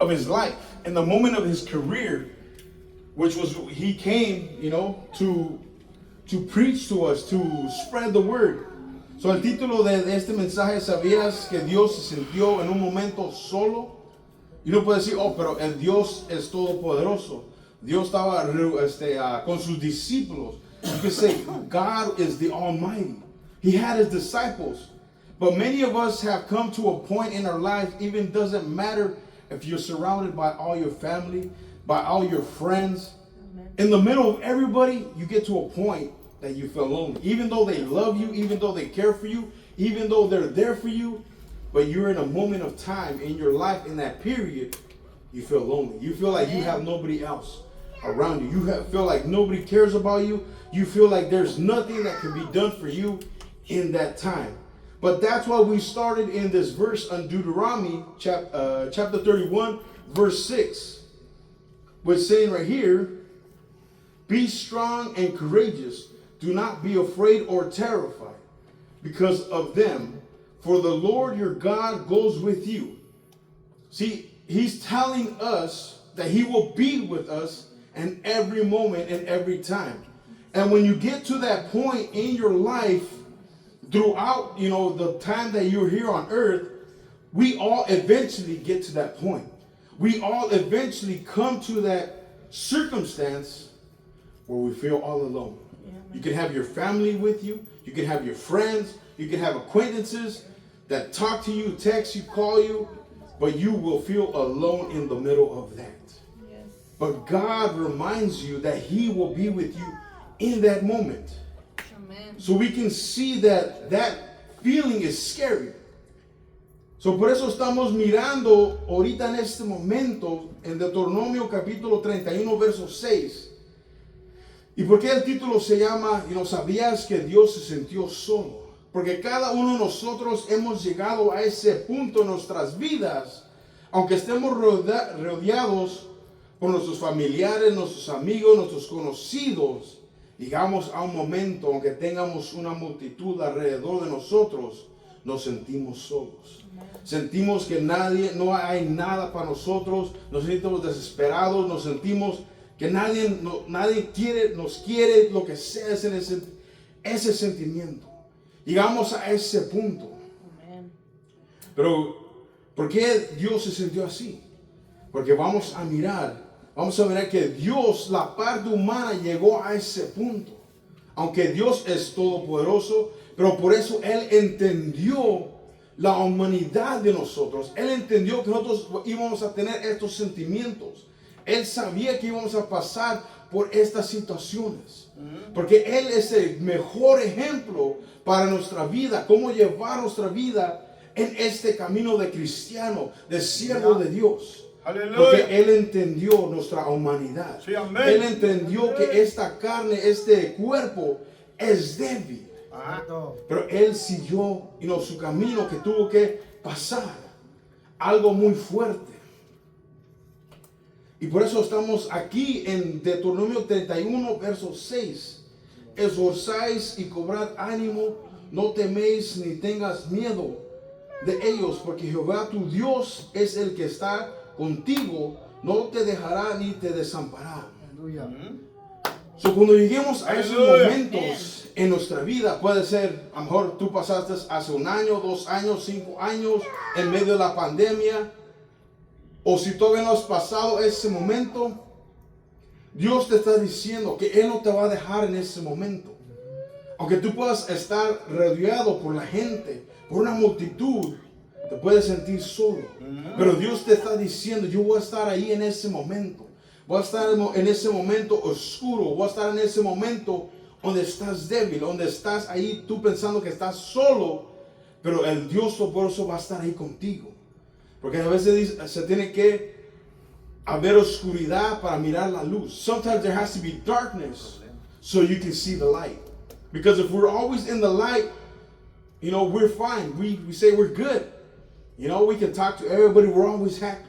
of his life, in the moment of his career, which was he came, to preach to us, to spread the word. So el título de este mensaje, ¿sabías que Dios se sintió en un momento solo? Y uno puede decir, oh, pero el Dios es todopoderoso. Dios estaba con sus discípulos. You could say God is the Almighty. He had his disciples. But many of us have come to a point in our life, even doesn't matter if you're surrounded by all your family, by all your friends. In the middle of everybody, you get to a point that you feel lonely. Even though they love you, even though they care for you, even though they're there for you, but you're in a moment of time in your life, in that period, you feel lonely. You feel like you have nobody else around you. You feel like nobody cares about you. You feel like there's nothing that can be done for you in that time. But that's why we started in this verse on Deuteronomy chapter 31, verse 6. We're saying right here, be strong and courageous. Do not be afraid or terrified because of them. For the Lord your God goes with you. See, he's telling us that he will be with us in every moment and every time. And when you get to that point in your life, throughout, the time that you're here on earth, we all eventually get to that point. We all eventually come to that circumstance where we feel all alone. You can have your family with you. You can have your friends. You can have acquaintances that talk to you, text you, call you, but you will feel alone in the middle of that. Yes. But God reminds you that he will be with you in that moment. Amen. So we can see that feeling is scary. So por eso estamos mirando ahorita en este momento en Deuteronomio capítulo 31 verso 6. ¿Y por qué el título se llama ¿Sabías que Dios se sintió solo? Porque cada uno de nosotros hemos llegado a ese punto en nuestras vidas, aunque estemos rodeados por nuestros familiares, nuestros amigos, nuestros conocidos, llegamos a un momento, aunque tengamos una multitud alrededor de nosotros, nos sentimos solos. Sentimos que no hay nada para nosotros, nos sentimos desesperados, nos sentimos que nadie nos quiere, lo que sea, ese sentimiento. Llegamos a ese punto. Pero, ¿por qué Dios se sintió así? Porque vamos a mirar que Dios, la parte humana, llegó a ese punto. Aunque Dios es todopoderoso, pero por eso Él entendió la humanidad de nosotros. Él entendió que nosotros íbamos a tener estos sentimientos. Él sabía que íbamos a pasar por estas situaciones. Porque Él es el mejor ejemplo para nuestra vida. Cómo llevar nuestra vida en este camino de cristiano, de siervo de Dios. Aleluya. Porque Él entendió nuestra humanidad. Sí, Él entendió que esta carne, este cuerpo es débil. Pero Él siguió su camino que tuvo que pasar. Algo muy fuerte. Y por eso estamos aquí en Deuteronomio 31, verso 6. Esforzáis y cobrad ánimo, no teméis ni tengas miedo de ellos, porque Jehová tu Dios es el que está contigo, no te dejará ni te desamparará. So, cuando lleguemos a esos momentos en nuestra vida, puede ser, a lo mejor tú pasaste hace 1 año, 2 años, 5 años, en medio de la pandemia, o si todavía no has pasado ese momento, Dios te está diciendo que Él no te va a dejar en ese momento. Aunque tú puedas estar rodeado por la gente, por una multitud, te puedes sentir solo. Pero Dios te está diciendo, yo voy a estar ahí en ese momento. Voy a estar en ese momento oscuro. Voy a estar en ese momento donde estás débil, donde estás ahí tú pensando que estás solo. Pero el Dios Todopoderoso va a estar ahí contigo. Porque a veces se tiene que haber oscuridad para mirar la luz. Sometimes there has to be darkness so you can see the light. Because if we're always in the light, we're fine. We say we're good. We can talk to everybody. We're always happy.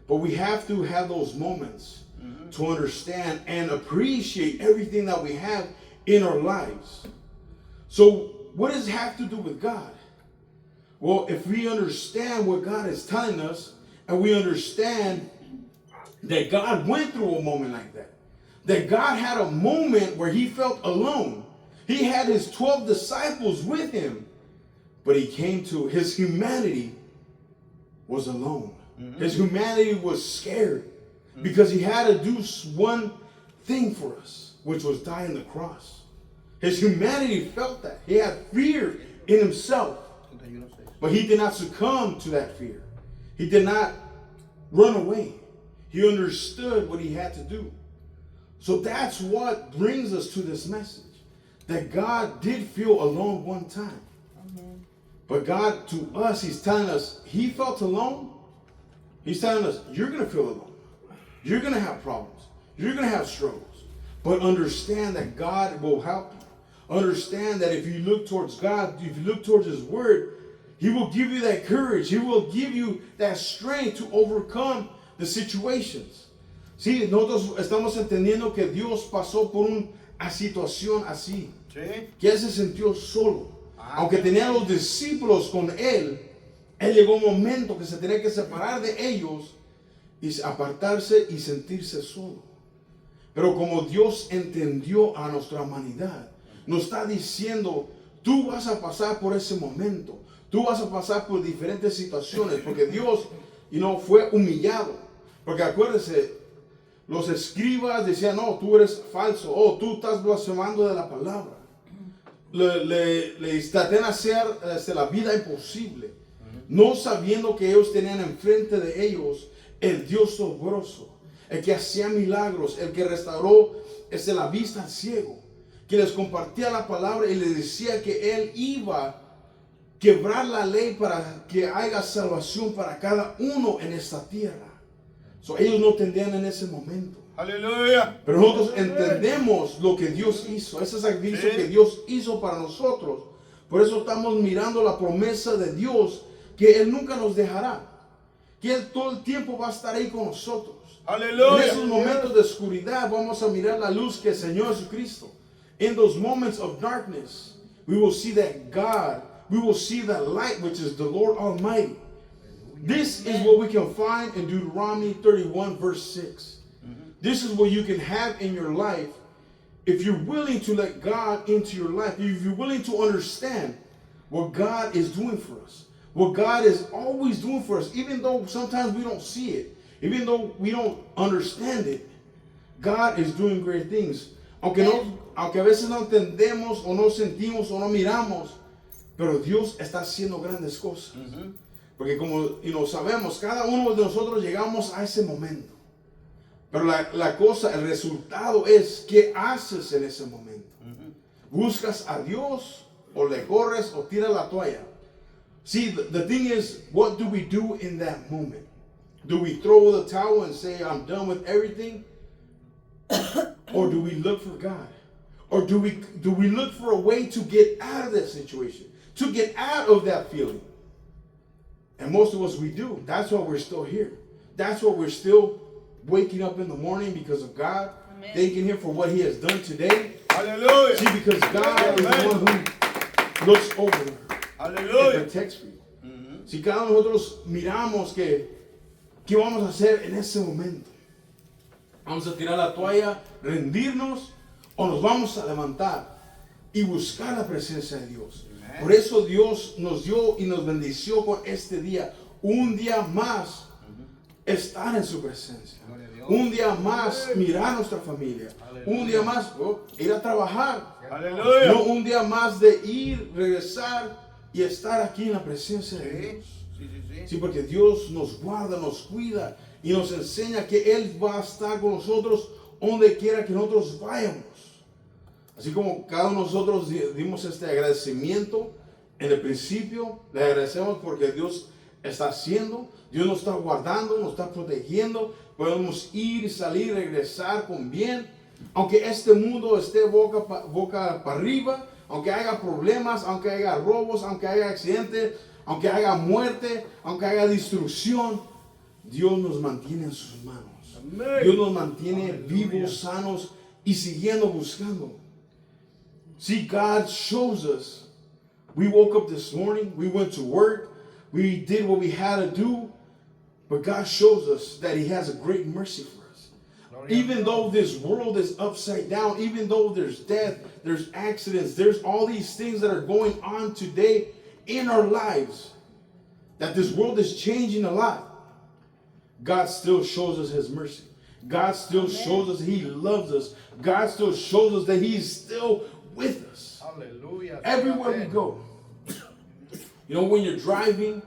But we have to have those moments to understand and appreciate everything that we have in our lives. So what does it have to do with God? Well, if we understand what God is telling us, and we understand that God went through a moment like that. That God had a moment where he felt alone. He had his 12 disciples with him, but he came to his humanity was alone. His humanity was scared because he had to do one thing for us, which was die on the cross. His humanity felt that. He had fear in himself, but he did not succumb to that fear. He did not run away. He understood what he had to do. So that's what brings us to this message. That God did feel alone one time. But God, to us, he's telling us, he felt alone. He's telling us, you're going to feel alone. You're going to have problems. You're going to have struggles. But understand that God will help you. Understand that if you look towards God, if you look towards his word, he will give you that courage. He will give you that strength to overcome the situations. Sí, nosotros estamos entendiendo que Dios pasó por una situación así. Sí. Que él se sintió solo. Aunque tenía los discípulos con él llegó un momento que se tenía que separar de ellos y apartarse y sentirse solo. Pero como Dios entendió a nuestra humanidad, nos está diciendo, tú vas a pasar por ese momento. Tú vas a pasar por diferentes situaciones porque Dios, fue humillado. Porque acuérdense, los escribas decían, no, tú eres falso, tú estás blasfemando de la palabra. Le tratan de hacer la vida imposible, no sabiendo que ellos tenían enfrente de ellos el Dios soberano, el que hacía milagros, el que restauró la vista al ciego, que les compartía la palabra y les decía que él iba a quebrar la ley para que haya salvación para cada uno en esta tierra. Ellos no entendían en ese momento. Aleluya. Pero nosotros entendemos lo que Dios hizo, ese sacrificio que Dios hizo para nosotros. Por eso estamos mirando la promesa de Dios, que Él nunca nos dejará, que Él todo el tiempo va a estar ahí con nosotros. Aleluya. En esos momentos de oscuridad vamos a mirar la luz que es el Señor Jesucristo. In those moments of darkness, we will see that God, we will see that light, which is the Lord Almighty. This is what we can find in Deuteronomy 31 verse 6. This is what you can have in your life if you're willing to let God into your life. If you're willing to understand what God is doing for us. What God is always doing for us. Even though sometimes we don't see it. Even though we don't understand it. God is doing great things. Aunque a veces no entendemos o no sentimos o no miramos. Pero Dios está haciendo grandes cosas. Porque como sabemos, cada uno de nosotros llegamos a ese momento. Pero la cosa, el resultado es qué haces en ese momento. ¿Buscas a Dios o le corres o tiras la toalla? See, the thing is, what do we do in that moment? Do we throw the towel and say, I'm done with everything? Or do we look for God? Or do we look for a way to get out of that situation? To get out of that feeling? And most of us, we do. That's why we're still here. That's why we're still waking up in the morning because of God. Amen. Thanking Him for what He has done today. Hallelujah. See, because God is the one who looks over Hallelujah. And protects you. Si cada uno de nosotros miramos qué vamos a hacer en ese momento. Vamos a tirar la toalla, rendirnos, o nos vamos a levantar y buscar la presencia de Dios. Por eso Dios nos dio y nos bendició con este día. Un día más estar en su presencia. Un día más mirar a nuestra familia. Un día más ir a trabajar. No un día más de ir, regresar y estar aquí en la presencia de Dios. Sí, porque Dios nos guarda, nos cuida y nos enseña que Él va a estar con nosotros donde quiera que nosotros vayamos. Así como cada uno de nosotros dimos este agradecimiento en el principio, le agradecemos porque Dios está haciendo, Dios nos está guardando, nos está protegiendo, podemos ir, salir, regresar con bien, aunque este mundo esté boca para arriba, aunque haya problemas, aunque haya robos, aunque haya accidentes, aunque haya muerte, aunque haya destrucción, Dios nos mantiene en sus manos. Amén. Dios nos mantiene vivos, sanos y siguiendo buscando. See, God shows us. We woke up this morning, we went to work, we did what we had to do, But God shows us that He has a great mercy for us. Even though this world is upside down, even though there's death, there's accidents, there's all these things that are going on today in our lives, that this world is changing a lot, God still shows us His mercy. God still shows us He loves us. God still shows us that He's still with us. Hallelujah. Everywhere we go. You know, when you're driving,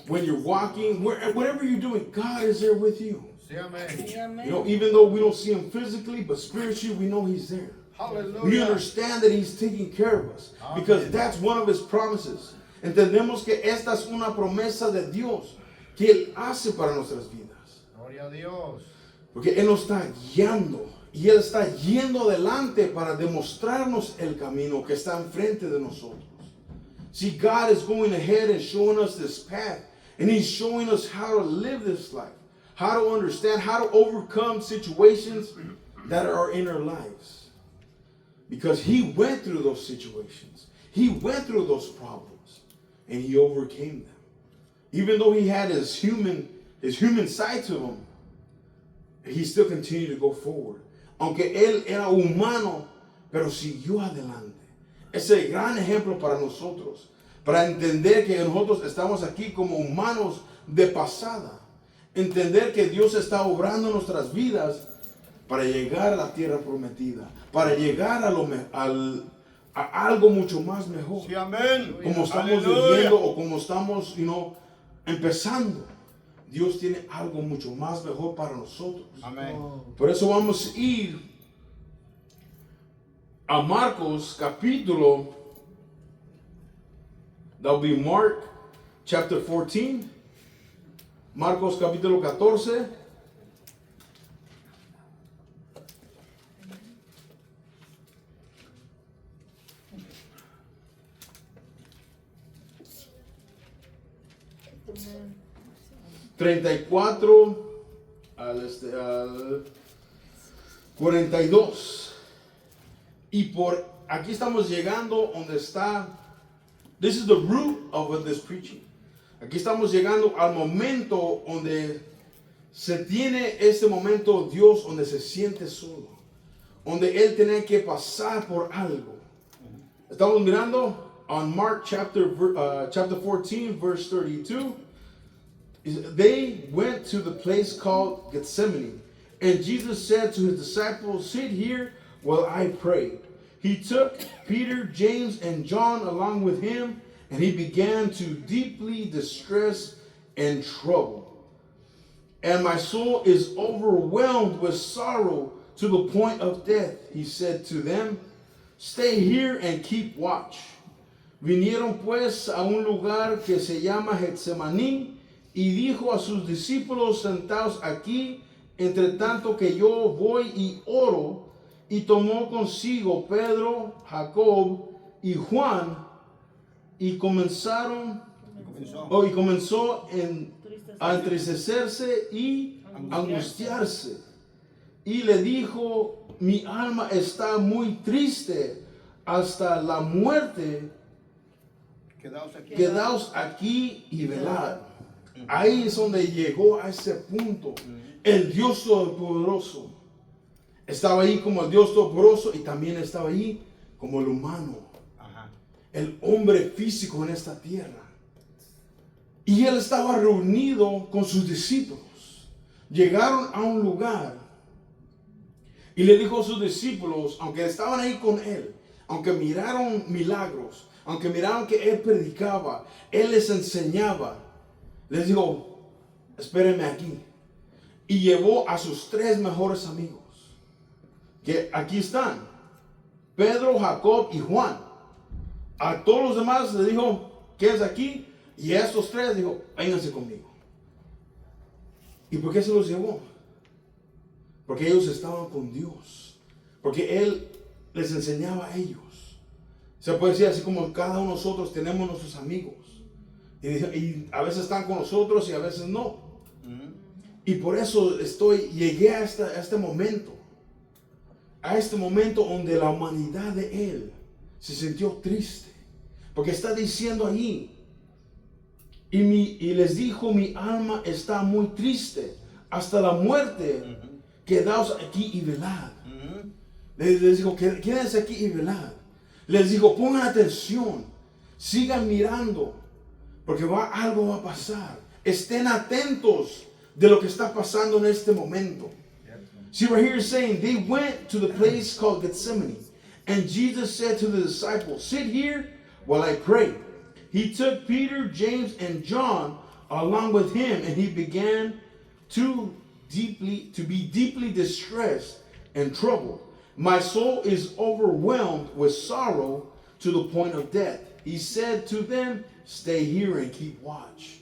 when you're walking, whatever you're doing, God is there with you. Sí, amén. You know, even though we don't see Him physically, but spiritually we know He's there. Hallelujah. We understand that He's taking care of us. Because that's one of His promises. Entendemos que esta es una promesa de Dios que Él hace para nuestras vidas. Gloria a Dios. Porque Él nos está guiando y Él está yendo adelante para demostrarnos el camino que está enfrente de nosotros. See, God is going ahead and showing us this path, and He's showing us how to live this life, how to understand, how to overcome situations that are in our lives. Because He went through those situations. He went through those problems, and He overcame them. Even though He had His human side to Him, He still continued to go forward. Aunque Él era humano, pero siguió adelante. Ese gran ejemplo para nosotros, para entender que nosotros estamos aquí como humanos de pasada. Entender que Dios está obrando nuestras vidas para llegar a la tierra prometida, para llegar a algo mucho más mejor. Sí, amén. Como estamos viviendo o como estamos, empezando. Dios tiene algo mucho más mejor para nosotros. Amén. Por eso vamos a ir a Marcos capítulo, that'll be Mark chapter 14, Marcos capítulo 14. Amen. 34 al 42. Y por aquí estamos llegando donde está. This is the root of this preaching. Aquí estamos llegando al momento donde se tiene este momento Dios, donde se siente solo, donde Él tiene que pasar por algo. Estamos mirando on Mark chapter 14 verse 32. They went to the place called Gethsemane, and Jesus said to His disciples, "Sit here while I pray." He took Peter, James, and John along with Him, and He began to deeply distress and trouble. "And my soul is overwhelmed with sorrow to the point of death," He said to them. "Stay here and keep watch." Vinieron pues a un lugar que se llama Getsemaní, y dijo a sus discípulos: "Sentaos aquí, entre tanto que yo voy y oro." Y tomó consigo Pedro, Jacob y Juan, y comenzó a entristecerse y angustiarse. Y le dijo: "Mi alma está muy triste hasta la muerte. Quedaos aquí y velad." Ahí es donde llegó a ese punto. El Dios Todopoderoso estaba ahí como el Dios Todopoderoso, y también estaba ahí como el humano. Ajá. El hombre físico en esta tierra. Y Él estaba reunido con sus discípulos. Llegaron a un lugar y le dijo a sus discípulos, aunque estaban ahí con Él, aunque miraron milagros, aunque miraron que Él predicaba, Él les enseñaba, les dijo: "Espérenme aquí." Y llevó a sus 3 mejores amigos, que aquí están, Pedro, Jacob y Juan. A todos los demás les dijo: "Quédense aquí." Y a estos 3 dijo: "Vénganse conmigo." ¿Y por qué se los llevó? Porque ellos estaban con Dios. Porque Él les enseñaba a ellos. Se puede decir así como cada uno de nosotros tenemos nuestros amigos. Y a veces están con nosotros y a veces no. Y por eso llegué a este momento. A este momento donde la humanidad de Él se sintió triste. Porque está diciendo ahí y les dijo, mi alma está muy triste hasta la muerte. Quedaos aquí y velad. Les dijo, quédense aquí y velad. Les dijo, pongan atención, sigan mirando, porque algo va a pasar. Estén atentos de lo que está pasando en este momento. See, right here is saying they went to the place called Gethsemane, and Jesus said to the disciples, sit here while I pray. He took Peter, James, and John along with him, and he began to be deeply distressed and troubled. My soul is overwhelmed with sorrow to the point of death. He said to them, stay here and keep watch.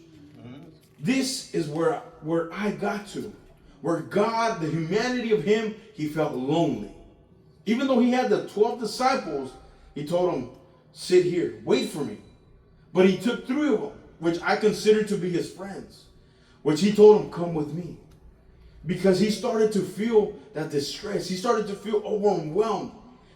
This is where I got to. Where God, the humanity of him, he felt lonely. Even though he had the 12 disciples, he told them, sit here, wait for me. But he took 3 of them, which I consider to be his friends, which he told them, come with me. Because he started to feel that distress. He started to feel overwhelmed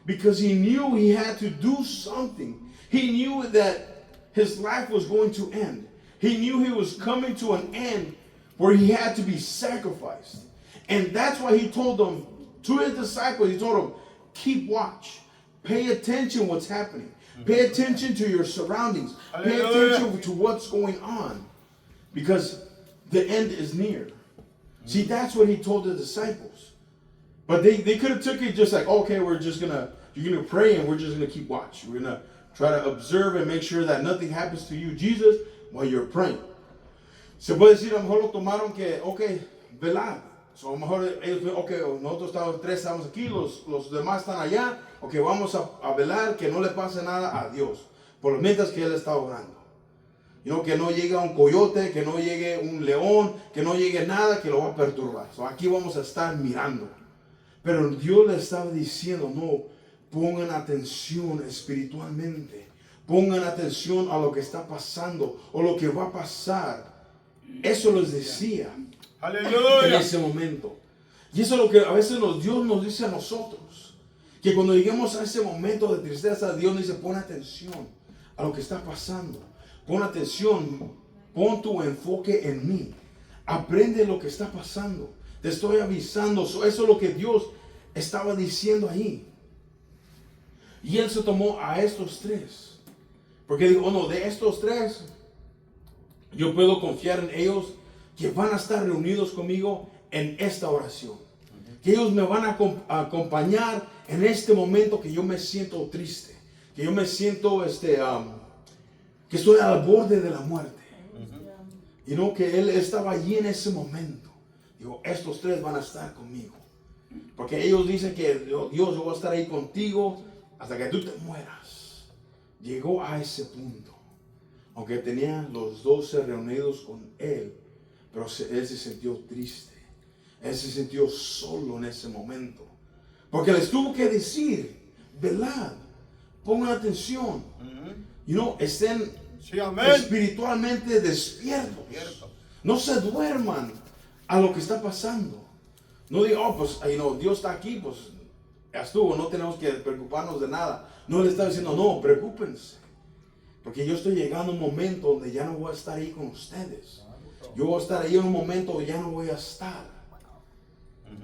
because he knew he had to do something. He knew that his life was going to end. He knew he was coming to an end where he had to be sacrificed. And that's why he told them, to his disciples, he told them, keep watch. Pay attention what's happening. Pay attention to your surroundings. Pay attention to what's going on. Because the end is near. See, that's what he told the disciples. But they could have took it just like, okay, you're gonna pray and we're just gonna keep watch. We're gonna try to observe and make sure that nothing happens to you, Jesus, while you're praying. Se puede decir, a lo mejor lo tomaron que, ok, velar. So, a lo mejor ellos, ok, nosotros estamos aquí, los demás están allá, ok, vamos a velar que no le pase nada a Dios, por lo mientras que Él está orando. Que no llegue un coyote, que no llegue un león, que no llegue nada que lo va a perturbar. So, aquí vamos a estar mirando. Pero Dios le estaba diciendo, no, pongan atención espiritualmente. Pongan atención a lo que está pasando o lo que va a pasar. Eso les decía en ese momento. Y eso es lo que a veces Dios nos dice a nosotros. Que cuando lleguemos a ese momento de tristeza, Dios nos dice, pon atención a lo que está pasando. Pon atención, pon tu enfoque en mí. Aprende lo que está pasando. Te estoy avisando. Eso es lo que Dios estaba diciendo ahí. Y Él se tomó a estos 3. Porque digo, oh no, de estos 3, yo puedo confiar en ellos que van a estar reunidos conmigo en esta oración. Que ellos me van a acompañar en este momento que yo me siento triste. Que yo me siento que estoy al borde de la muerte. Que Él estaba allí en ese momento. Digo, estos 3 van a estar conmigo. Porque ellos dicen que Dios, yo voy a estar ahí contigo hasta que tú te mueras. Llegó a ese punto. Aunque tenía los 12 reunidos con Él, pero Él se sintió triste. Él se sintió solo en ese momento. Porque les tuvo que decir, velad, pongan atención. Estén espiritualmente despiertos. No se duerman a lo que está pasando. No digan, Dios está aquí, pues ya estuvo, no tenemos que preocuparnos de nada. No le está diciendo, no, preocúpense. Porque yo estoy llegando a un momento donde ya no voy a estar ahí con ustedes. Yo voy a estar ahí en un momento donde ya no voy a estar.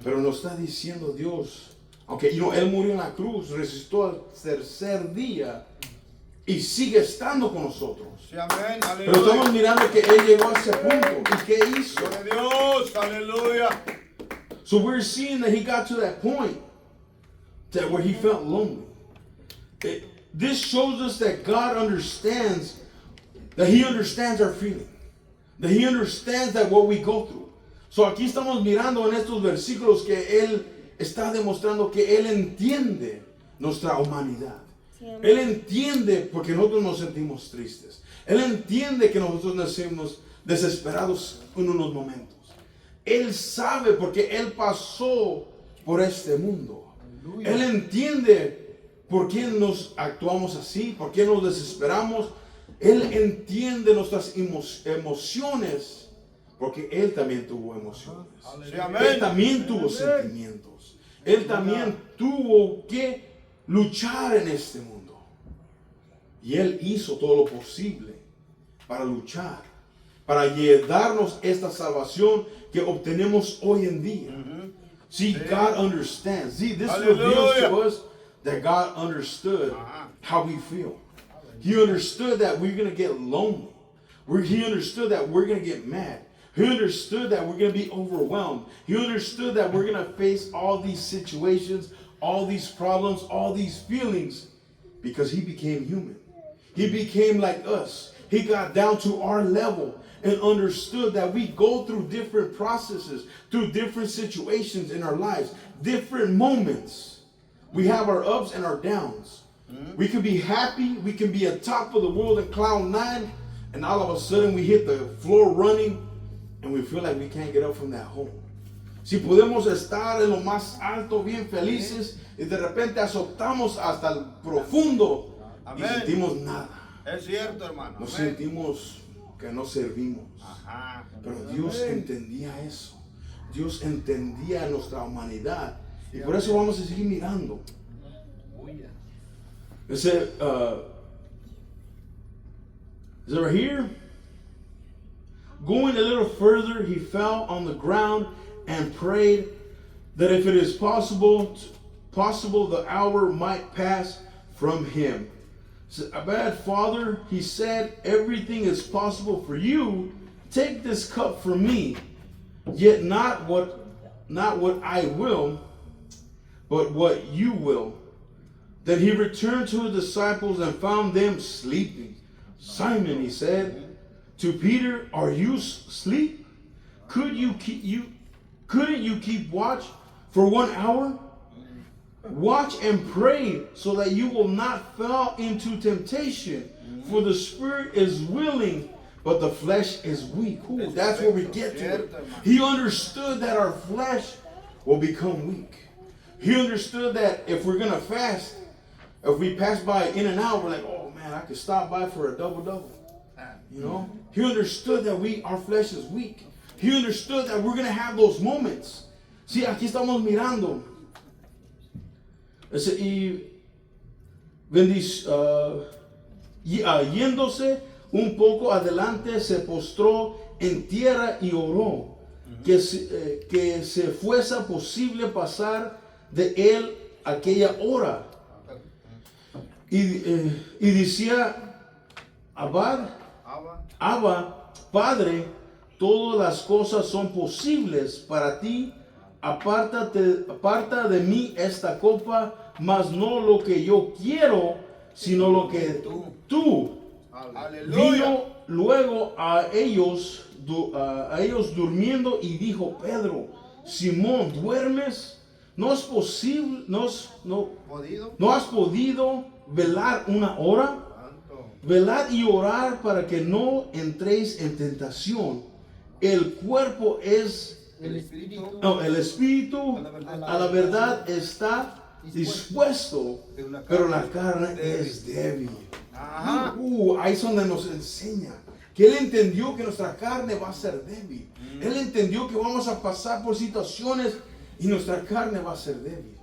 Pero nos está diciendo Dios, aunque Él murió en la cruz, resucitó al 3er día y sigue estando con nosotros. Sí, amén, pero estamos mirando que Él llegó a ese punto. ¿Y qué hizo? Gloria a Dios, aleluya. So we're seeing that He got to that point where He felt lonely. This shows us that God understands, that He understands our feeling. That He understands that what we go through. So aquí estamos mirando en estos versículos que Él está demostrando que Él entiende nuestra humanidad. Él entiende porque nosotros nos sentimos tristes. Él entiende que nosotros nos sentimos desesperados en unos momentos. Él sabe porque Él pasó por este mundo. Aleluya. Él entiende por qué nos actuamos así, por qué nos desesperamos. Él entiende nuestras emociones porque Él también tuvo emociones. Él también tuvo sentimientos. Él también tuvo que luchar en este mundo. Y Él hizo todo lo posible para luchar para darnos esta salvación que obtenemos hoy en día. See, God understands. See, this reveals to us that God understood how we feel. He understood that we're going to get lonely. He understood that we're going to get mad. He understood that we're going to be overwhelmed. He understood that we're going to face all these situations, all these problems, all these feelings, because he became human. He became like us. He got down to our level and understood that we go through different processes, through different situations in our lives, different moments. We have our ups and our downs. We can be happy, we can be on top of the world in cloud nine, and all of a sudden we hit the floor running and we feel like we can't get up from that hole. Si podemos estar en lo más alto, bien felices, y de repente azotamos hasta el profundo y sentimos nada. Es cierto, hermano. Nos sentimos que no servimos. Pero Dios entendía eso. Dios entendía nuestra humanidad. Y por eso vamos a seguir mirando. It said, is it right here? Going a little further, he fell on the ground and prayed that if it is possible, the hour might pass from him. So, bad Father, he said, everything is possible for you. Take this cup from me, yet not what I will, but what you will. Then he returned to his disciples and found them sleeping. Simon, he said to Peter, are you asleep? Couldn't you keep watch for 1 hour? Watch and pray so that you will not fall into temptation. For the spirit is willing, but the flesh is weak. Ooh, that's where we get to it. He understood that our flesh will become weak. He understood that if we're going to fast, if we pass by In-N-Out, we're like, oh man, I could stop by for a double-double. You know? He understood that our flesh is weak. He understood that we're going to have those moments. Sí, aquí estamos mirando. Y yéndose un poco adelante, se postró en tierra y oró que se fuese posible pasar de él aquella hora. Y decía, Abba, Padre, todas las cosas son posibles para ti. Aparta de mí esta copa, mas no lo que yo quiero, sino lo que tú. Vino luego a ellos durmiendo y dijo, Pedro, Simón, ¿duermes? ¿No es posible? ¿No has podido velar una hora? Velad y orar para que no entréis en tentación. El cuerpo es el espíritu a la verdad está dispuesto, pero la carne es débil. Ahí es donde nos enseña que él entendió que nuestra carne va a ser débil. Él entendió que vamos a pasar por situaciones y nuestra carne va a ser débil.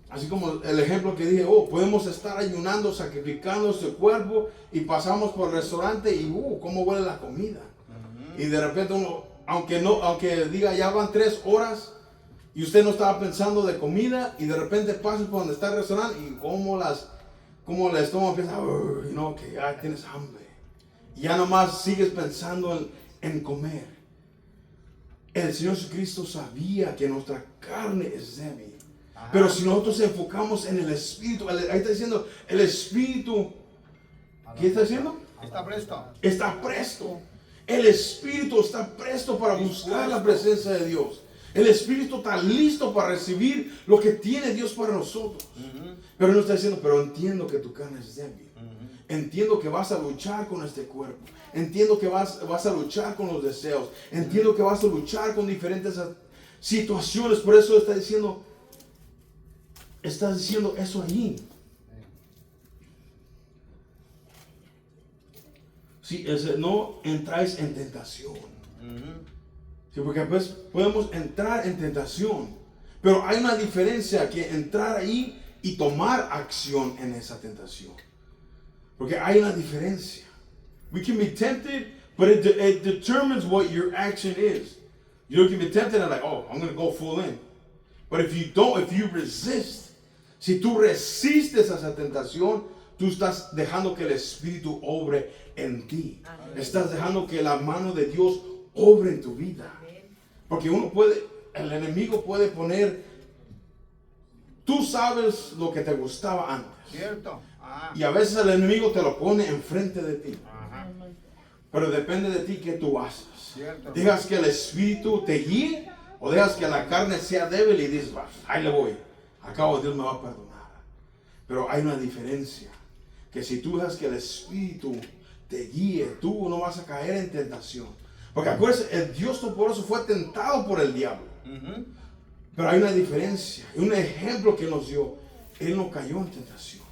Así como el ejemplo que dije, podemos estar ayunando, sacrificando nuestro cuerpo y pasamos por el restaurante y cómo huele la comida. Y de repente uno, aunque diga ya van 3 horas y usted no estaba pensando de comida y de repente pasa por donde está el restaurante y como el estómago empieza, que ya tienes hambre. Y ya nomás sigues pensando en comer. El Señor Jesucristo sabía que nuestra carne es débil. Pero si nosotros enfocamos en el Espíritu, ahí está diciendo, el Espíritu, ¿qué está diciendo? Está presto. Está presto. El Espíritu está presto para buscar la presencia de Dios. El Espíritu está listo para recibir lo que tiene Dios para nosotros. Pero no está diciendo, pero entiendo que tu carne es débil. Entiendo que vas a luchar con este cuerpo. Entiendo que vas a luchar con los deseos. Entiendo que vas a luchar con diferentes situaciones. Por eso está diciendo eso allí. Sí, no entráis en tentación. Sí, porque pues podemos entrar en tentación, pero hay una diferencia que entrar ahí y tomar acción en esa tentación. Porque hay una diferencia. We can be tempted, But it determines what your action is. You can be tempted and like, oh, I'm going to go full in. But if you resist, si tú resistes a esa tentación, tú estás dejando que el Espíritu obre en ti. Estás dejando que la mano de Dios obre en tu vida. Porque el enemigo puede poner, tú sabes lo que te gustaba antes. Cierto. Ajá. Y a veces el enemigo te lo pone enfrente de ti. Ajá. Pero depende de ti qué tú haces. Cierto. Dejas que el Espíritu te guíe o dejas que la carne sea débil y dices, "Va, ahí le voy. Acabo Dios me va a perdonar." Pero hay una diferencia. Que si tú dejas que el Espíritu te guíe, tú no vas a caer en tentación. Porque acuérdense, el Dios Todopoderoso fue tentado por el diablo. Ujú. Pero hay una diferencia. Un ejemplo que nos dio. Él no cayó en tentación.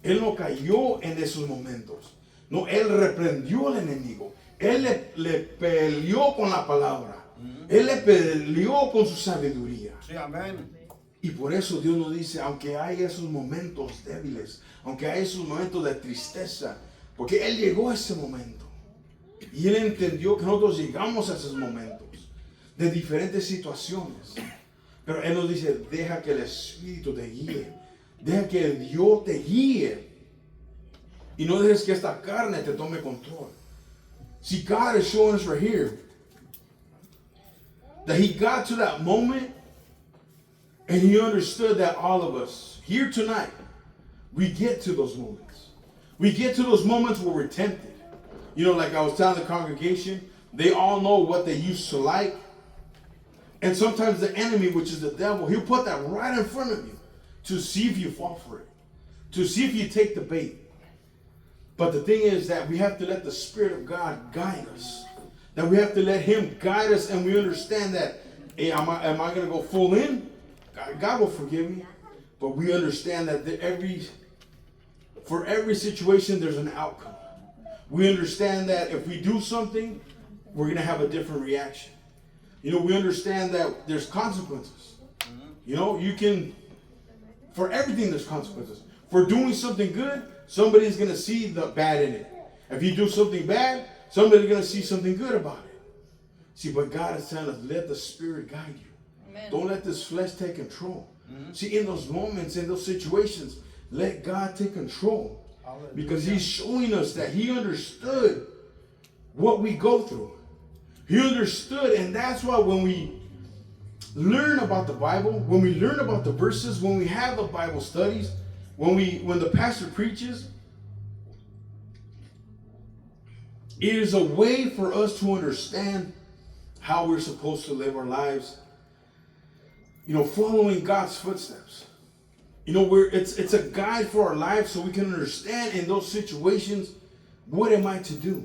Él no cayó en esos momentos. No, él reprendió al enemigo. Él le peleó con la palabra. Él le peleó con su sabiduría. Sí, amén. Y por eso Dios nos dice, aunque hay esos momentos débiles, aunque hay esos momentos de tristeza, porque Él llegó a ese momento. Y Él entendió que nosotros llegamos a esos momentos de diferentes situaciones. Pero Él nos dice, deja que el Espíritu te guíe. Deja que Dios te guíe. Y no dejes que esta carne te tome control. See, God is showing us right here that He got to that moment and He understood that all of us here tonight, we get to those moments. We get to those moments where we're tempted. You know, like I was telling the congregation, they all know what they used to like. And sometimes the enemy, which is the devil, he'll put that right in front of you to see if you fall for it, to see if you take the bait. But the thing is that we have to let the Spirit of God guide us. That we have to let Him guide us, and we understand that, hey, am I going to go full in? God will forgive me. But we understand that for every situation, there's an outcome. We understand that if we do something, we're going to have a different reaction. You know, we understand that there's consequences. You know, for everything there's consequences. For doing something good, somebody's going to see the bad in it. If you do something bad, somebody's going to see something good about it. See, but God is telling us, let the Spirit guide you. Amen. Don't let this flesh take control. Mm-hmm. See, in those moments, in those situations, let God take control. Hallelujah. Because He's showing us that He understood what we go through. He understood, and that's why when we learn about the Bible, when we learn about the verses, when we have the Bible studies, when the pastor preaches, it is a way for us to understand how we're supposed to live our lives. You know, following God's footsteps. You know, it's a guide for our lives so we can understand in those situations, what am I to do?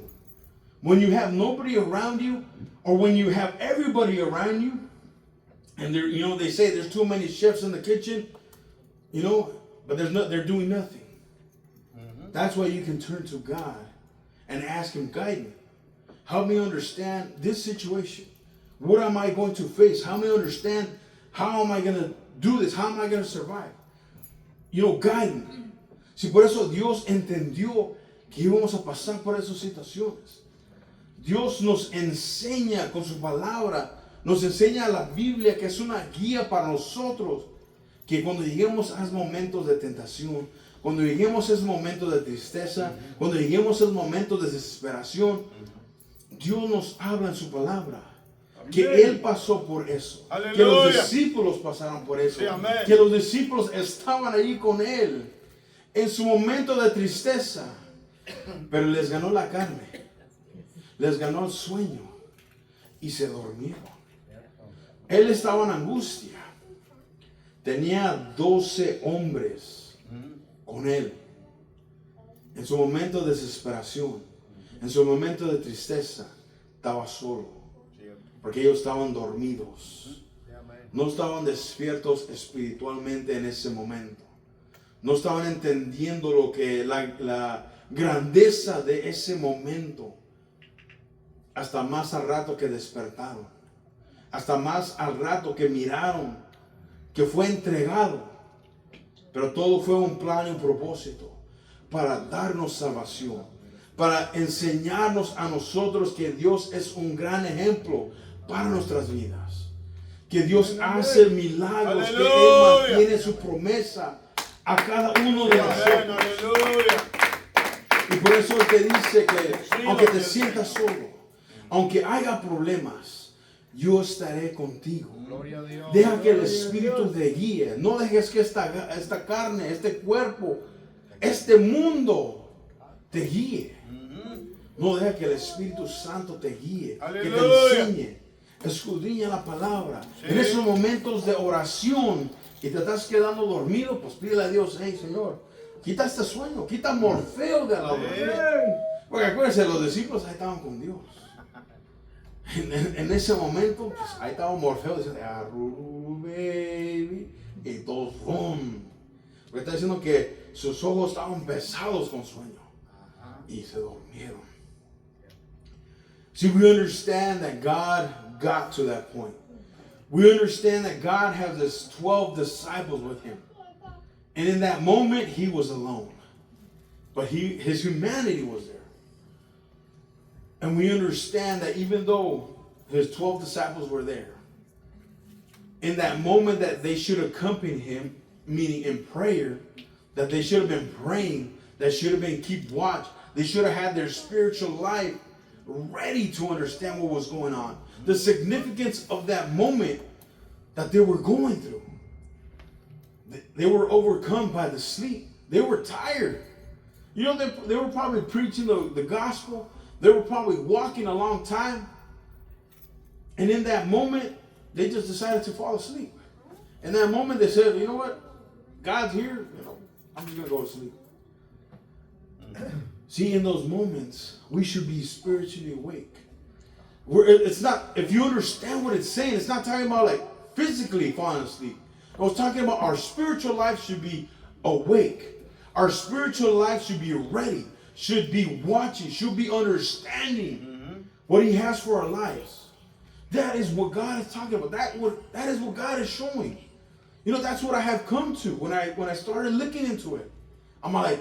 When you have nobody around you, or when you have everybody around you, and they say there's too many chefs in the kitchen, you know, but they're doing nothing. Mm-hmm. That's why you can turn to God and ask Him, guide me. Help me understand this situation. What am I going to face? Help me understand, how am I going to do this? How am I going to survive? You know, guide me. Si por eso Dios entendió que íbamos a pasar por esas situaciones. Dios nos enseña con su palabra, nos enseña la Biblia, que es una guía para nosotros, que cuando lleguemos a esos momentos de tentación, cuando lleguemos a esos momentos de tristeza, cuando lleguemos a esos momentos de desesperación, Dios nos habla en su palabra. Que Él pasó por eso. Aleluya. Que los discípulos pasaron por eso. Sí, que los discípulos estaban ahí con Él en su momento de tristeza. Pero les ganó la carne. Les ganó el sueño. Y se durmieron. Él estaba en angustia. Tenía 12 hombres con Él. En su momento de desesperación. En su momento de tristeza. Estaba solo. Porque ellos estaban dormidos. No estaban despiertos espiritualmente en ese momento. No estaban entendiendo lo que la grandeza de ese momento. Hasta más al rato que despertaron. Hasta más al rato que miraron que fue entregado. Pero todo fue un plan y un propósito para darnos salvación. para enseñarnos a nosotros que Dios es un gran ejemplo para nuestras vidas. Que Dios hace milagros, que Él mantiene su promesa a cada uno de nosotros. Y por eso Él te dice que aunque te sientas solo, aunque haya problemas, yo estaré contigo. Deja que el Espíritu te guíe. No dejes que esta carne, este cuerpo, este mundo te guíe. No deja que el Espíritu Santo te guíe, que te enseñe. Escudriña la palabra. En esos momentos de oración y te estás quedando dormido, pues pídele a Dios, hey Señor, quita este sueño, quita Morfeo de la oración. Porque acuérdense, los discípulos ahí estaban con Dios. En ese momento, pues ahí estaba Morfeo diciendo, baby, y todos, porque está diciendo que sus ojos estaban pesados con sueño y se durmieron. See, we understand that God got to that point. We understand that God has his 12 disciples with him. And in that moment, he was alone. But his humanity was there. And we understand that even though his 12 disciples were there, in that moment that they should accompany him, meaning in prayer, that they should have been praying, that should have been keep watch, they should have had their spiritual life ready to understand what was going on. The significance of that moment that they were going through. They were overcome by the sleep. They were tired. You know, they were probably preaching the gospel. They were probably walking a long time. And in that moment, they just decided to fall asleep. In that moment, they said, you know what? God's here. You know, I'm just going to go to sleep. See, in those moments, we should be spiritually awake. It's not, if you understand what it's saying, it's not talking about like physically falling asleep. I was talking about our spiritual life should be awake. Our spiritual life should be ready, should be watching, should be understanding what He has for our lives. That is what God is talking about. That is what God is showing. You know, that's what I have come to when I started looking into it. I'm like,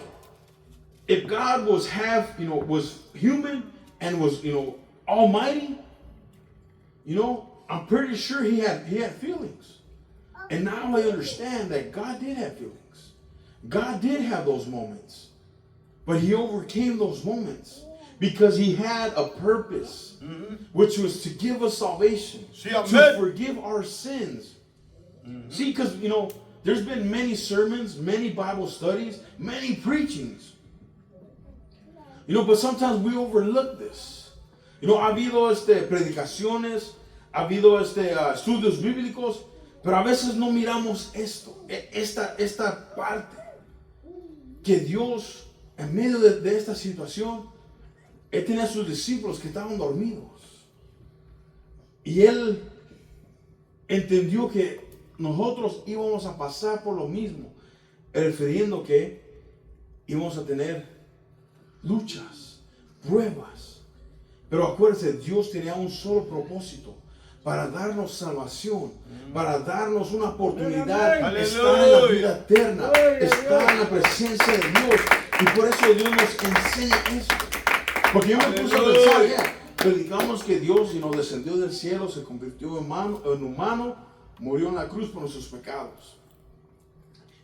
if God was human and was, almighty, I'm pretty sure he had feelings. And now I understand that God did have feelings. God did have those moments. But He overcame those moments because He had a purpose, which was to give us salvation, to forgive our sins. See, because, there's been many sermons, many Bible studies, many preachings. But sometimes we overlook this. Ha habido predicaciones, ha habido estudios bíblicos, pero a veces no miramos esta parte. Que Dios, en medio de esta situación, Él tenía a sus discípulos que estaban dormidos. Y Él entendió que nosotros íbamos a pasar por lo mismo, refiriendo que íbamos a tener luchas, pruebas. Pero acuérdense, Dios tenía un solo propósito: para darnos salvación, para darnos una oportunidad de estar en la vida eterna, estar en la presencia de Dios. Y por eso Dios nos enseña eso. Porque yo me puse a pensar, predicamos que Dios descendió del cielo, se convirtió en humano, murió en la cruz por nuestros pecados.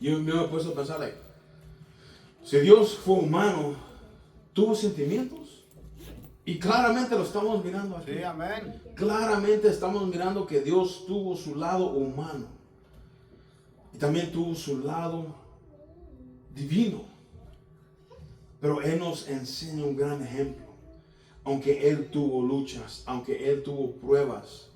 Y yo me puse a pensar, si Dios fue humano, ¿tuvo sentimientos? Y claramente lo estamos mirando aquí. Sí, amén. Claramente estamos mirando que Dios tuvo su lado humano. Y también tuvo su lado divino. Pero Él nos enseña un gran ejemplo. Aunque Él tuvo luchas, aunque Él tuvo pruebas,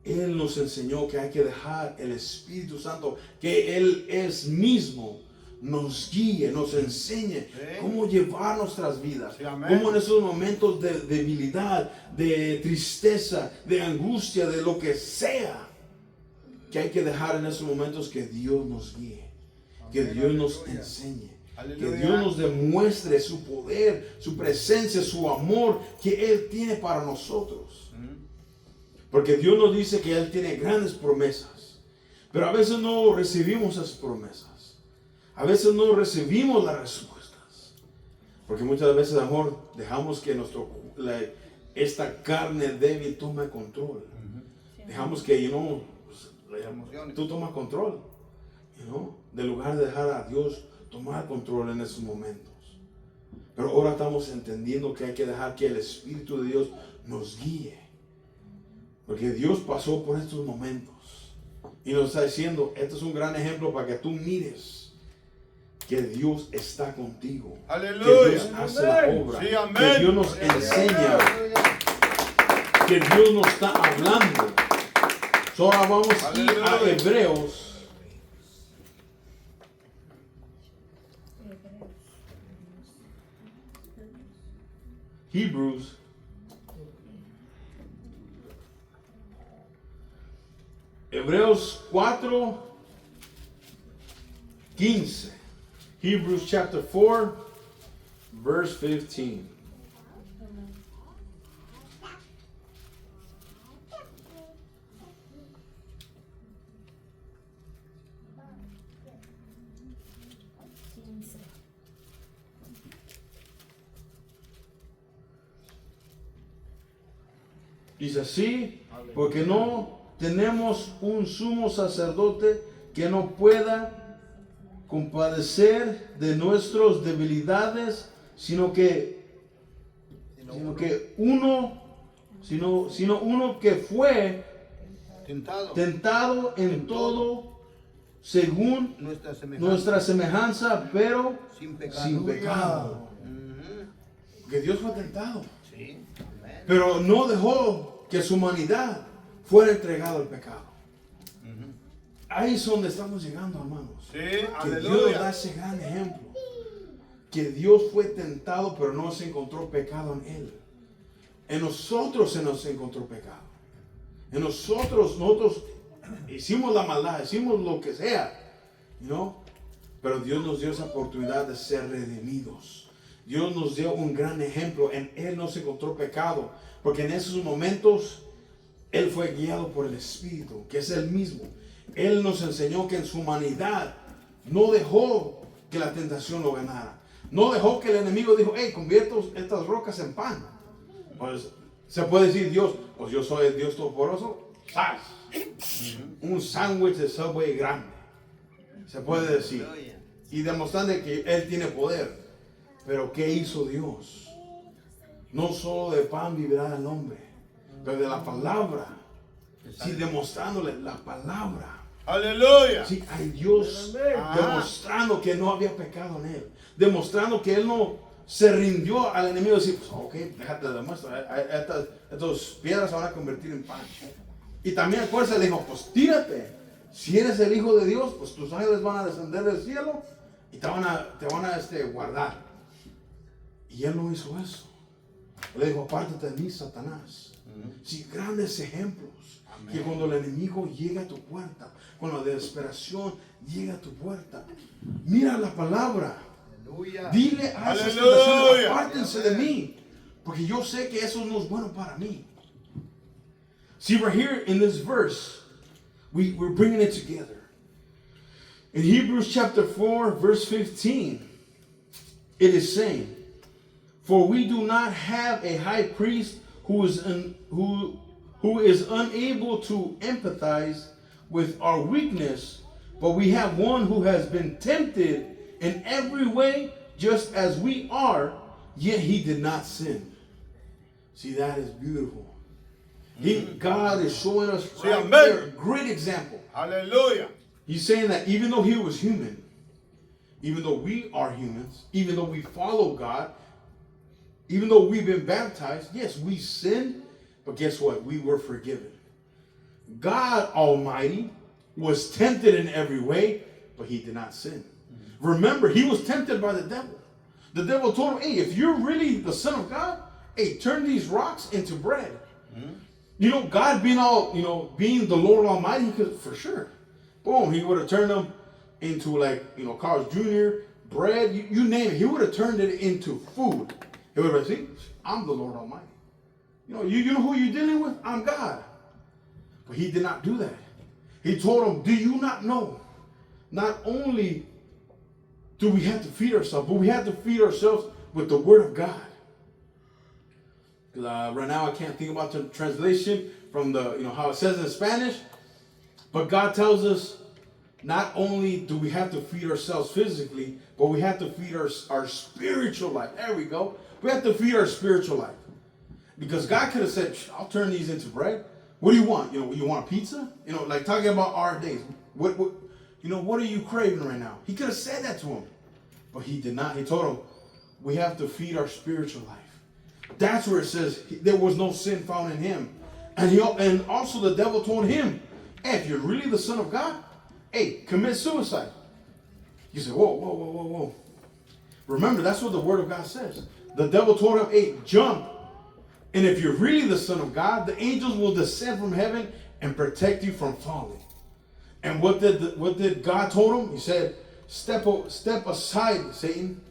Él nos enseñó que hay que dejar el Espíritu Santo, que Él es mismo, nos guíe, nos enseñe cómo llevar nuestras vidas, cómo en esos momentos de debilidad, de tristeza, de angustia, de lo que sea, que hay que dejar en esos momentos que Dios nos guíe, que Dios nos enseñe, que Dios nos demuestre su poder, su presencia, su amor que Él tiene para nosotros. Porque Dios nos dice que Él tiene grandes promesas, pero a veces no recibimos esas promesas. A veces no recibimos las respuestas. Porque muchas veces, amor, dejamos que esta carne débil tome control. Dejamos que, tú tomas control, de lugar de dejar a Dios tomar control en esos momentos. Pero ahora estamos entendiendo que hay que dejar que el Espíritu de Dios nos guíe. Porque Dios pasó por estos momentos y nos está diciendo, este es un gran ejemplo para que tú mires que Dios está contigo. Aleluya. Que Dios hace la obra. Sí, amén. Que Dios nos enseña. Que Dios nos está hablando. So, ahora vamos a ir a Hebreos. Hebrews. Hebreos 4:15. Hebrews chapter 4, verse 15. Dice así, porque no tenemos un sumo sacerdote que no pueda compadecer de nuestras debilidades, sino uno que fue tentado en todo según nuestra semejanza, pero sin pecado. Que Dios fue tentado, pero no dejó que su humanidad fuera entregado al pecado. Ahí es donde estamos llegando, hermanos. Sí, que aleluya. Dios nos da ese gran ejemplo. Que Dios fue tentado, pero no se encontró pecado en él. En nosotros se nos encontró pecado. En nosotros hicimos la maldad, hicimos lo que sea, pero Dios nos dio esa oportunidad de ser redimidos. Dios nos dio un gran ejemplo. En él no se encontró pecado, porque en esos momentos él fue guiado por el Espíritu, que es el mismo. Él nos enseñó que en su humanidad no dejó que la tentación lo ganara. No dejó que el enemigo dijo, hey, convierto estas rocas en pan. Pues se puede decir Dios, pues yo soy el Dios Todopoderoso. ¡Sas! Un sándwich de Subway grande. Se puede decir. Y demostrando que Él tiene poder. Pero ¿qué hizo Dios? No solo de pan vivirá el hombre, pero de la palabra. Sí, demostrándole la palabra. Aleluya. Sí, hay Dios demostrando que no había pecado en él. Demostrando que él no se rindió al enemigo y decir, pues, ok, déjate de demostrar. Estas piedras se van a convertir en pan. Y también acuérdense, le dijo, pues tírate. Si eres el Hijo de Dios, pues tus ángeles van a descender del cielo y te van a guardar. Y él no hizo eso. Le dijo, apártate de mí, Satanás. Sí, grandes ejemplos. Que cuando el enemigo llega a tu puerta, cuando la desesperación llega a tu puerta, mira la palabra. Aleluya. Dile a esas Aleluya. tentaciones, apártense de mí, porque yo sé que eso no es bueno para mí. See, right here in this verse, we're bringing it together. In Hebrews chapter 4, verse 15, it is saying, for we do not have a high priest who is unable to empathize with our weakness, but we have one who has been tempted in every way, just as we are, yet he did not sin. See, that is beautiful. God is showing us right there a great example. Aleluya. He's saying that even though he was human, even though we are humans, even though we follow God, even though we've been baptized, yes, we sinned, but guess what? We were forgiven. God Almighty was tempted in every way, but he did not sin. Remember, he was tempted by the devil. The devil told him, hey, if you're really the Son of God, hey, turn these rocks into bread. God being the Lord Almighty, he could, for sure. Boom, he would have turned them into Carl's Jr., bread, you name it. He would have turned it into food. He would have said, see, I'm the Lord Almighty. You know who you're dealing with? I'm God. But he did not do that. He told them, do you not know? Not only do we have to feed ourselves, but we have to feed ourselves with the Word of God. Right now I can't think about the translation from the, how it says in Spanish, but God tells us not only do we have to feed ourselves physically, but we have to feed our spiritual life. There we go. We have to feed our spiritual life. Because God could have said, I'll turn these into bread. What do you want? You want a pizza? Like talking about our days. What are you craving right now? He could have said that to him. But he did not. He told him, we have to feed our spiritual life. That's where it says there was no sin found in him. And also the devil told him, hey, if you're really the Son of God, hey, commit suicide. You say, whoa. Remember, that's what the Word of God says. The devil told him, hey, jump. And if you're really the Son of God, the angels will descend from heaven and protect you from falling. And what did God told him? He said, step aside, Satan.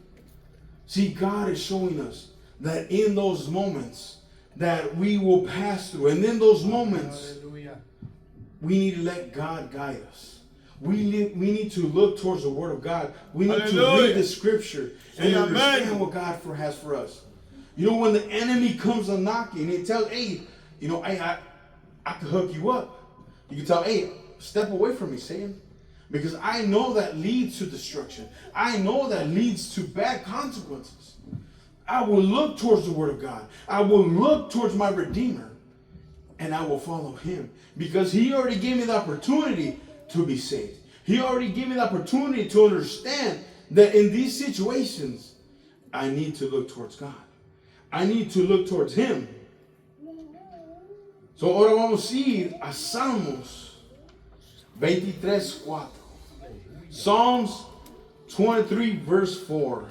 See, God is showing us that in those moments that we will pass through, and in those moments, we need to let God guide us. We need to look towards the Word of God. We need to read the Scripture and understand what God has for us. When the enemy comes a knocking, he tells, hey, I can hook you up. You can tell, hey, step away from me, Satan. Because I know that leads to destruction. I know that leads to bad consequences. I will look towards the Word of God. I will look towards my Redeemer. And I will follow Him. Because He already gave me the opportunity to be saved. He already gave me the opportunity to understand that in these situations, I need to look towards God. I need to look towards Him. So ahora vamos a ir a Salmos 23:4. Psalms 23 verse 4.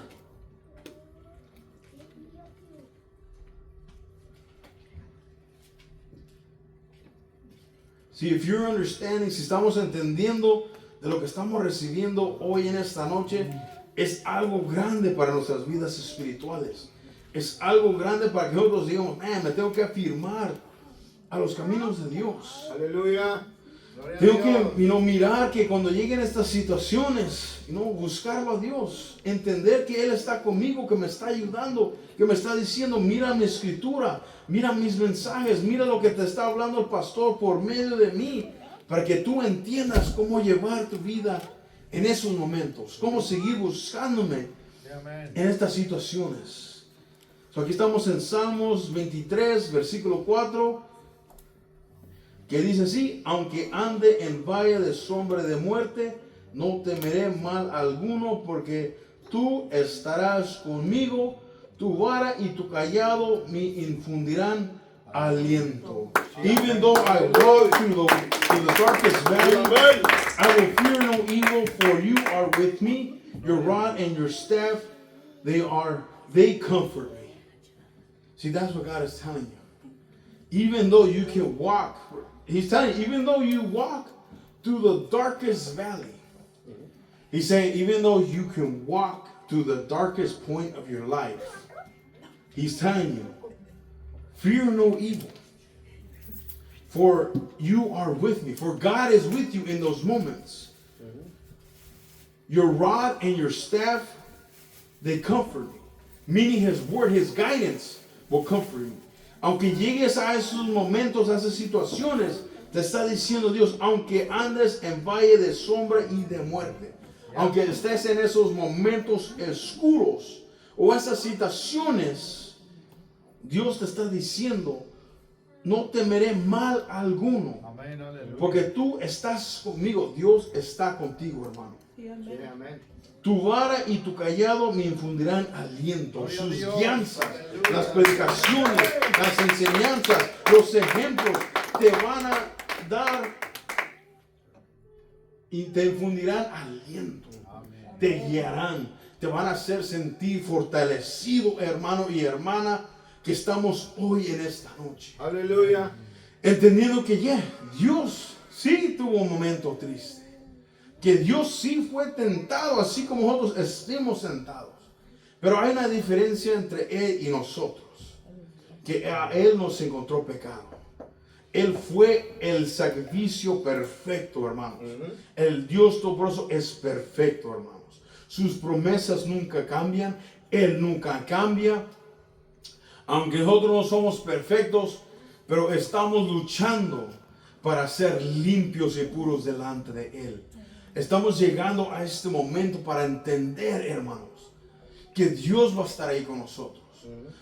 See, if you're understanding, si estamos entendiendo de lo que estamos recibiendo hoy en esta noche, es algo grande para nuestras vidas espirituales. Es algo grande para que nosotros digamos, me tengo que afirmar a los caminos de Dios. Aleluya. Tengo que mirar que cuando lleguen estas situaciones, buscarlo a Dios, entender que Él está conmigo, que me está ayudando, que me está diciendo, mira mi escritura, mira mis mensajes, mira lo que te está hablando el pastor por medio de mí, para que tú entiendas cómo llevar tu vida en esos momentos, cómo seguir buscándome en estas situaciones. Aquí estamos en Salmos 23, versículo 4. Que dice así, aunque ande en valle de sombra de muerte, no temeré mal alguno, porque tú estarás conmigo, tu vara y tu callado me infundirán aliento. Even though I walk through the darkest valley, I will fear no evil, for you are with me. Your rod and your staff, they comfort me. See, that's what God is telling you. Even though you can walk, He's telling you, even though you walk through the darkest valley, He's saying, even though you can walk through the darkest point of your life, He's telling you, fear no evil, for you are with me. For God is with you in those moments. Your rod and your staff, they comfort me. Meaning His word, His guidance will comfort you. Aunque llegues a esos momentos, a esas situaciones, te está diciendo Dios, aunque andes en valle de sombra y de muerte, aunque estés en esos momentos oscuros o esas situaciones, Dios te está diciendo, no temeré mal alguno, porque tú estás conmigo. Dios está contigo, hermano. Tu vara y tu callado me infundirán aliento. Sus guianzas, las predicaciones, las enseñanzas, los ejemplos te van a dar y te infundirán aliento. Te guiarán, te van a hacer sentir fortalecido, hermano y hermana, que estamos hoy en esta noche. Aleluya. Entendiendo que Dios sí tuvo un momento triste. Que Dios sí fue tentado, así como nosotros estemos tentados. Pero hay una diferencia entre Él y nosotros. Que a Él nos encontró pecado. Él fue el sacrificio perfecto, hermanos. El Dios Todopoderoso es perfecto, hermanos. Sus promesas nunca cambian. Él nunca cambia. Aunque nosotros no somos perfectos, pero estamos luchando para ser limpios y puros delante de Él. Estamos llegando a este momento para entender, hermanos, que Dios va a estar ahí con nosotros.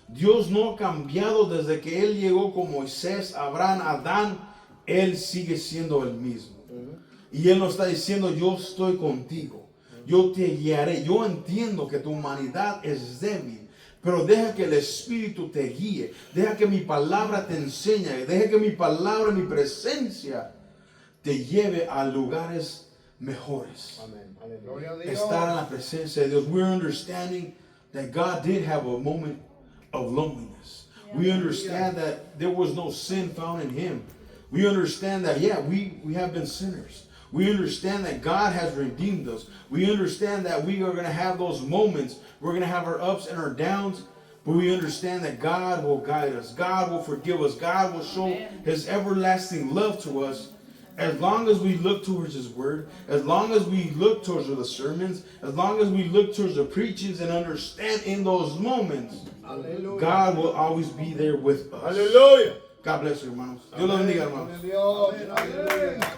Dios no ha cambiado desde que Él llegó con Moisés, Abraham, Adán. Él sigue siendo el mismo. Y Él nos está diciendo, yo estoy contigo. Yo te guiaré. Yo entiendo que tu humanidad es débil. Pero deja que el Espíritu te guíe. Deja que mi palabra te enseñe. Deja que mi palabra, mi presencia te lleve a lugares mejores. Amén. Gloria a Dios. Estar en la presencia de Dios. We're understanding that God did have a moment of loneliness. We understand that there was no sin found in Him. We understand that, yeah, we have been sinners. We understand that God has redeemed us. We understand that we are going to have those moments. We're going to have our ups and our downs. But we understand that God will guide us. God will forgive us. God will show His everlasting love to us. As long as we look towards His Word, as long as we look towards the sermons, as long as we look towards the preachings and understand in those moments, Aleluya. God will always be there with us. Aleluya. God bless you, hermanos. Dios los bendiga, hermanos. Gloria a Dios. Aleluya.